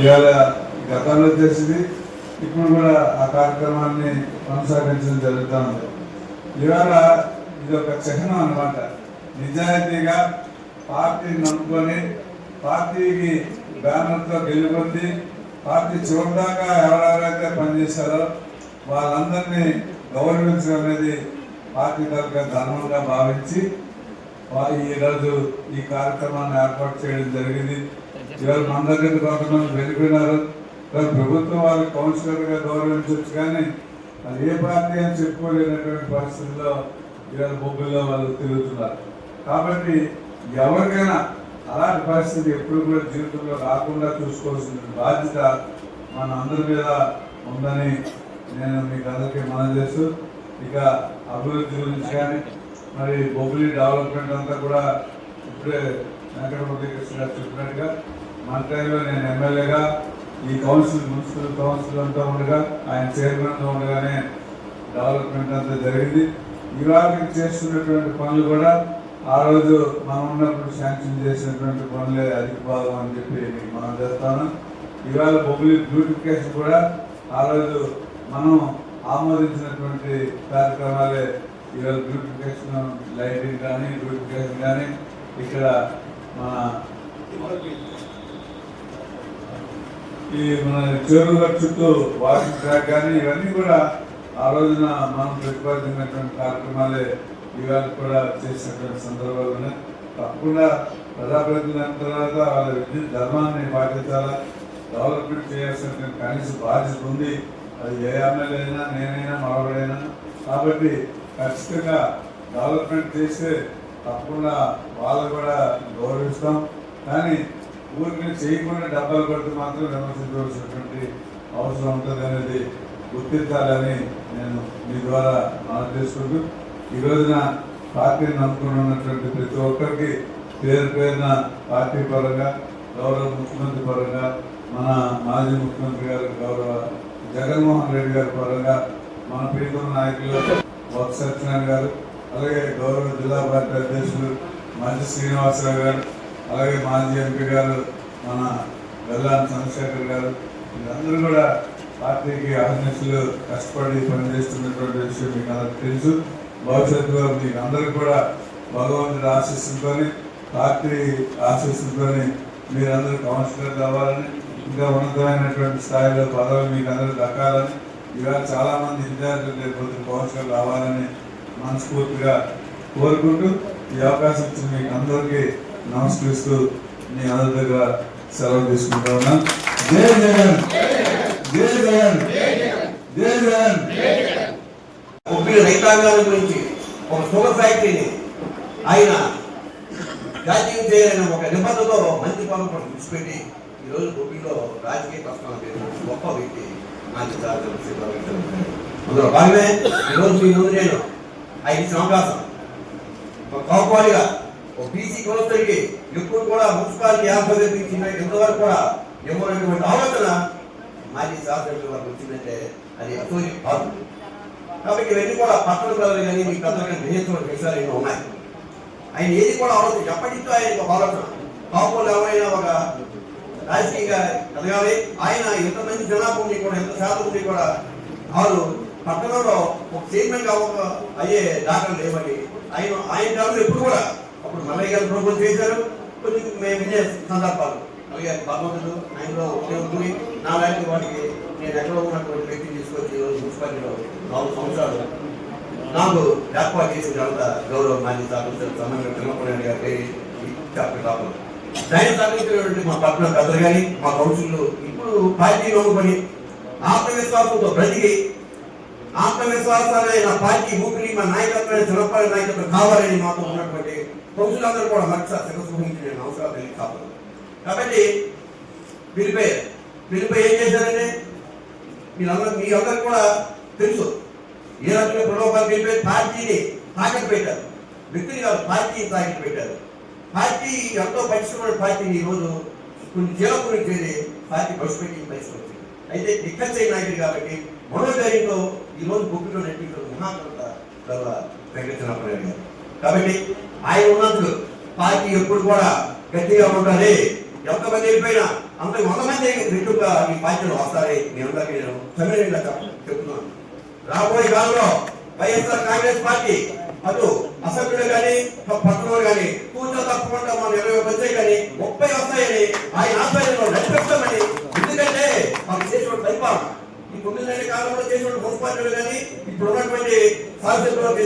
ఇవాళ గతంలో చేసింది ఇప్పుడు కూడా ఆ కార్యక్రమాన్ని కొనసాగించడం జరుగుతూ ఉంది. ఇవాళ ఇది ఒక చిహ్నం అన్నమాట. నిజాయితీగా పార్టీని నమ్ముకొని పార్టీకి బ్యానర్తో గెలుపొంది పార్టీ చివరిదాకా ఎవరెవరైతే పనిచేశారో వాళ్ళందరినీ గౌరవించడం అనేది పార్టీ తరఫున ధర్మంగా భావించి ఈరోజు ఈ కార్యక్రమాన్ని ఏర్పాటు చేయడం జరిగింది. ఇవాళ మన దగ్గర కొంతమంది వెళ్ళిపోయినారు. ప్రభుత్వం వాళ్ళకి కౌన్సిలర్గా గౌరవించవచ్చు, కానీ అది ఏ పార్టీ అని చెప్పుకోలేనటువంటి పరిస్థితుల్లో ఇవాళ బొబ్బుల్లో వాళ్ళు తిరుగుతున్నారు. కాబట్టి ఎవరికైనా అలాంటి పరిస్థితి ఎప్పుడు కూడా జీవితంలో రాకుండా చూసుకోవాల్సిన బాధ్యత మన అందరి మీద ఉందని నేను మీకు అందరికీ మనం చేస్తూ, ఇక అభివృద్ధి గురించి కానీ మరి బొబ్బిలి డెవలప్మెంట్ అంతా కూడా ఇప్పుడే వెంకటపతి కృష్ణ గారు చెప్పినట్టుగా మన టైంలో నేను ఎమ్మెల్యేగా ఈ మున్సిపల్ కౌన్సిల్ అంతా ఉండగా ఆయన చైర్మన్గా ఉండగానే డెవలప్మెంట్ అంతా జరిగింది. ఇవాళ చేస్తున్నటువంటి పనులు కూడా ఆ రోజు మనం ఉన్నప్పుడు శాంక్షన్ చేసినటువంటి పనులే అధిక భాగం అని చెప్పి మనం చేస్తాను. ఇవాళ బొబ్బిలి బ్యూటిఫికేషన్ కూడా ఆ రోజు మనం ఆమోదించినటువంటి కార్యక్రమాలే ఇవాళ బ్యూటిఫికేషన్, లైటింగ్ కానీ బ్యూటిఫికేషన్ కానీ ఇక్కడ మన చెరువుల చుట్టూ వాకింగ్ ట్రాక్ కానీ ఇవన్నీ కూడా ఆ రోజున మనం ప్రతిపాదించినటువంటి కార్యక్రమాలే ఇవాళ కూడా చేసినటువంటి సందర్భాలు ఉన్నాయి. తప్పకుండా ప్రజాప్రతినిధులు అయిన తర్వాత వాళ్ళ విద్యుత్ ధర్మాన్ని పాటించాలా, డెవలప్మెంట్ చేయాల్సిన కనీస బాధ్యత ఉంది. అది ఏ ఎమ్మెల్యే అయినా నేనైనా మరొకడైనా. కాబట్టి ఖచ్చితంగా డెవలప్మెంట్ చేస్తే తప్పకుండా వాళ్ళు కూడా గౌరవిస్తాం. కానీ ఊరికి చేయకుండా డబ్బాలు కొడితే మాత్రం విమర్శించవలసినటువంటి అవసరం ఉంటుంది అనేది గుర్తించాలని నేను మీ ద్వారా మనం చేసుకుంటూ ఈ రోజున పార్టీని నమ్ముకుని ఉన్నటువంటి ప్రతి ఒక్కరికి పేరు పేరున పార్టీ పరంగా, గౌరవ ముఖ్యమంత్రి పరంగా, మన మాజీ ముఖ్యమంత్రి గారు గౌరవ జగన్మోహన్ రెడ్డి గారి పరంగా, మన ప్రీతమ నాయకులు వత్స సత్యనారాయణ గారు, అలాగే గౌరవ జిల్లా పార్టీ అధ్యక్షులు మంచి శ్రీనివాసరావు గారు, అలాగే మాజీ ఎంపీ గారు మన వెల్లాని చంద్రశేఖర్ గారు, వీళ్ళందరూ కూడా పార్టీకి అహర్నిశలు కష్టపడి పనిచేస్తున్నటువంటి విషయం మీకు అందరికీ తెలుసు. భవిష్యత్తులో మీకు అందరికీ కూడా భగవంతుడి ఆశీస్సులతో, పార్టీ ఆశీస్సులతో మీరందరూ కౌన్సిలర్ కావాలని, ఇంకా ఉన్నతమైనటువంటి స్థాయిలో పదవులు మీకు అందరూ దక్కాలని, ఇవాళ చాలామంది విద్యార్థులు రేపు కౌన్సిలర్ కావాలని మనస్ఫూర్తిగా కోరుకుంటూ ఈ అవకాశం ఇచ్చిన మీకు అందరికీ నమస్కరిస్తూ మీ అందరి దగ్గర సెలవు తీసుకుంటా ఉన్నాను. జై జగన్, జై జగన్, జై జగన్. బొబ్బిలి రైతాంగాల గురించి ఒక షుగర్ ఫ్యాక్టరీని ఆయన జాతీయం చేయాలని ఒక నిబంధనతో మంచి పనులు విడిచిపెట్టి ఈరోజు బొబ్బిలిలో రాజకీయ ప్రస్థానం గొప్ప వ్యక్తి మంచి అందులో భాగమే ఈరోజు మీ ముందు నేను ఆయన ఇచ్చిన అవకాశం కాపాడిగా ఒక బీసీ కులస్తుడికి ఎప్పుడు కూడా మున్సిపాలిటీ ఆస్పత్రించిన ఎంతవరకు కూడా ఇవ్వనటువంటి ఆలోచన మాజీ శాసనసభ్యుల వారికి వచ్చిందంటే అది అసూరి కాదు. కాబట్టి ఇవన్నీ కూడా పట్టణ ప్రజలు కానీ మీకు అందరికీ గ్రహించిన విషయాలు ఎన్నో ఉన్నాయి. ఆయన ఏది కూడా ఆలోచన ఎప్పటి నుంచో ఆయన ఒక ఆలోచన కాపులు ఎవరైనా ఒక రాజకీయంగా ఎదగాలి. ఆయన ఎంతమంది జనాభా ఉంది కూడా, ఎంత శాతం ఉంది కూడా, వాళ్ళు పట్టణంలో ఒక చైర్మన్ గా అయ్యే దాఖలు లేవని ఆయన కాలంలో ఎప్పుడు కూడా అప్పుడు మల్లయ్య గారు ప్రభుత్వం చేశారు. కొన్ని మేము వినే సందర్భాలు అలాగే భగవంతుడు ఆయనలో ఉపయోగపడి నాలాంటి వాటికి నేను ఎక్కడో ఉన్నటువంటి వ్యక్తిని తీసుకొచ్చి ఈరోజు మున్సిపాలిటీలో 4 సంవత్సరాలు నాకు ఏర్పాటు చేసిన తర్వాత గౌరవ మాజీ శాసనసభ్యులు సమానంగా తిరుమల గారి చాప్టర్ కావాలి దాన్ని సాధించినటువంటి మా పట్టణ పెద్దలు కానీ మా కౌన్సిల్లో ఇప్పుడు పార్టీ లోపడి ఆత్మవిశ్వాసంతో బ్రతికి ఆత్మవిశ్వాసాలైన పార్టీ ఊపిరి మా నాయకత్వం చిరపాలి నాయకత్వం కావాలని మాతో ఉన్నటువంటి కౌన్సిల్ అందరూ కూడా మరొకసారి శిరస్సు నేను అవసరాలు తెలియదు కావాలి. కాబట్టి పిలిపై ఏం చేశారంటే మీ అందరూ కూడా తెలుసు ఏ రకంగా ప్రలోభాలు పిలిపే పార్టీని తాకట్టు పెట్టారు. వ్యక్తిని కాదు, పార్టీని తాకట్టు పెట్టారు. పార్టీ ఎంతో పరిశ్రమ పార్టీని ఈరోజు కొన్ని జీవకుని చేరి పార్టీ బస్సు పరిస్థితి వచ్చింది. అయితే దిక్కచ్చే నాయకుడు కాబట్టి మనోధైర్యంతో ఈరోజు బొబ్బిలో నెట్టిలో మహాకర్త గౌరవ వెంకటరమణ గారు. కాబట్టి ఆయన ఉన్నందుకు పార్టీ ఎప్పుడు కూడా గట్టిగా ఉండాలి. ఎంతమంది వెళ్ళిపోయినా అందరికి 100 మంది రెట్లుగా ఈ పార్టీలో వస్తారని నేను అందరికీ నేను సమ్మెగా చెప్తున్నాను. రాబోయే కాలంలో వైఎస్ఆర్ కాంగ్రెస్ పార్టీ అటు అసెంబ్లీలో కానీ పట్టణంలో కానీ కూర్చో తప్పకుండా మన 20 వచ్చాయి కానీ 30 వస్తాయని ఆయన ఆధ్వర్యంలో నడిపిస్తామని. ఎందుకంటే మాకు చేసిన పరిపాలన ఈ 9 నెలల కాలంలో చేసిన మున్సిపాలిటీలు కానీ ఇప్పుడు ఉన్నటువంటి శాసనసభలో